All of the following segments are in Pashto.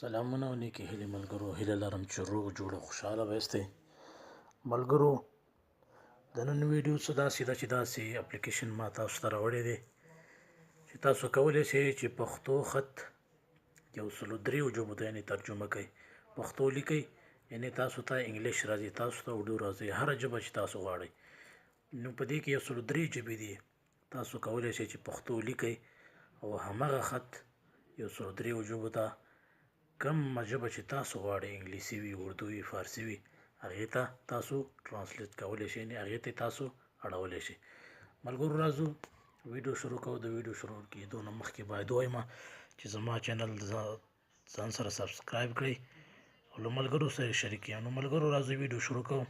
سلامونه او نیکې هیلې ملګرو، هیله لرم چې روغ جوړ او خوشحاله به یاستئ. ملګرو، د نن ویډیو څه داسې ده چې داسې اپلیکیشن ما تاسو ته راوړی دی چې تاسو کولی شئ چې پښتو خط 103 ژبو ته یعنې ترجمه کوئ. پښتو لیکئ یعنې تاسو ته انګلیش راځي، تاسو ته اردو راځي، هره ژبه چې تاسو غواړئ. نو په دې کې 103 ژبې دي. تاسو کولی شئ چې پښتو لیکئ او همغه خط 103 ژبو ته کومه ژبه چې تاسو غواړئ، انګلیسي وي، اردو وي، فارسي وي، هغې ته تاسو ټرانسلیټ کولی شئ، یعنې هغې ته تاسو اړولی شئ. ملګرو راځو ویډیو شروع کوو. د ویډیو شروع کېدو نه مخکې باید ووایم چې زما چینل ځان سره سبسکرایب کړئ او له ملګرو سره یې شریک کړئ. نو ملګرو راځو ویډیو شروع کوو.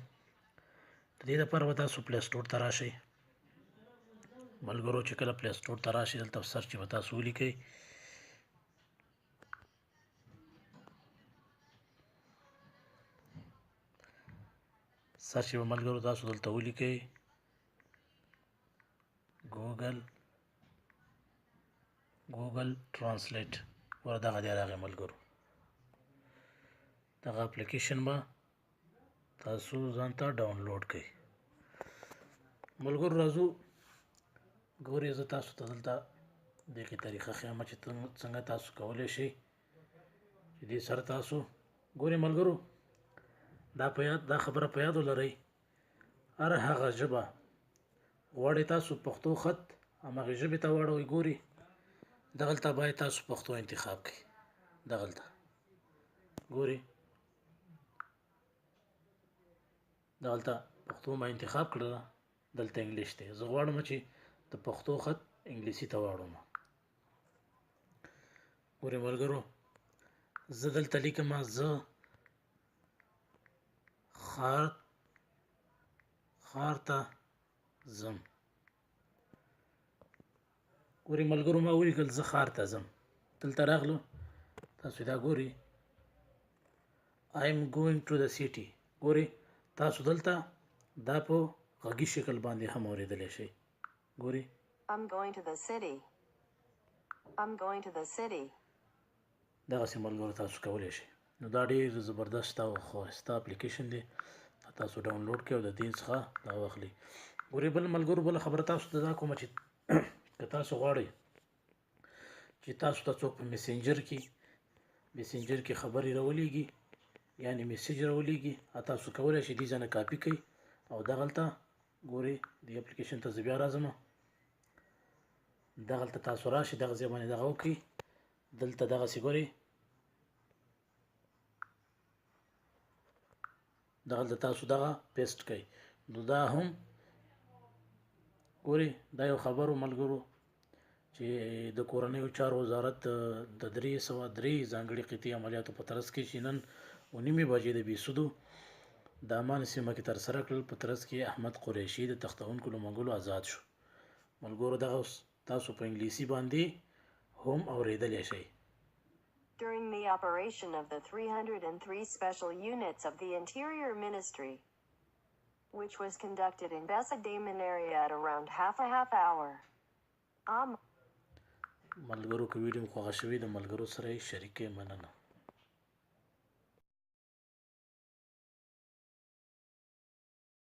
د دې لپاره به تاسو پلی سټور ته راشئ. ملګرو چې کله پلی سټور ته راشئ، دلته سرچ به تاسو ولیکئ سرچ به ملګرو تاسو دلته ولیکئ ګوګل ټرانسلیټ. ور دغه دی راغی ملګرو. دغه اپلیکیشن به تاسو ځان ته ډاونلوډ کړئ. ملګرو راځو ګورئ، زه تاسو ته دلته دې کې طریقه ښیم چې څنګه تاسو کولی شئ چې دې سره تاسو ګورئ. ملګرو دا خبره په یاد ولرئ، هر هغه ژبه غواړئ تاسو پښتو خط همغې ژبې ته واړوئ. ګورئ دغلته باید تاسو پښتو انتخاب کړئ. دغلته ګورئ، دغلته پښتو ما انتخاب کړله، دلته انګلیش دی. زه غواړم چې د پښتو خط انګلیسي ته واړوم. ګورئ ملګرو، زه دلته لیکم زه ښار ته ځم. ګورئ ملګرو ما ولیکل زه ښار ته ځم. دلته راغلو، تاسو دا ګورئ I am going to the city. ګورئ تاسو دلته دا په غږي شکل باندې هم اورېدلی شئ. ګورئ I'm going to the city. I'm going to the city. دغسې ملګرو تاسو کولی شئ. نو دا ډېر زبردست او ښایسته اپلیکیشن دی. تاسو ډاونلوډ کړئ او د دې څخه دا واخلئ. ګورئ بل ملګرو بله خبره تاسو ته دا کومه چې که تاسو غواړئ چې تاسو ته څوک په میسنجر کې خبرې راولیږي، یعنې میسیج راولیږي، تاسو کولی شئ دې ځای نه کاپي کړئ او دغلته ګورئ دې اپلیکیشن ته زه بیا راځم. دغلته تاسو راشئ، دغه ځای باندې دغه وکړئ، دلته دغسې ګورئ دغلته تاسو دغه پیسټ کړئ. نو دا هم ګورئ دا یو خبر و ملګرو چې د کورنیو چارو وزارت د 303 ځانګړي قطعي عملیاتو په ترڅ کې چې نن 9:30 بجې د بېسودو د عمان سیمه کې ترسره کړل، په ترڅ کې احمد قریشي د تښتونکو له منګولو آزاد شو. ملګرو دغه تاسو په انګلیسي باندې هم اورېدلی شئ. During the operation of the 303 Special Units of the Interior Ministry, which was conducted in Besa-Daman area at around half hour. ملګرو که ویډیو خوښه شوي د ملګرو سره یې شریک کړئ. مننه.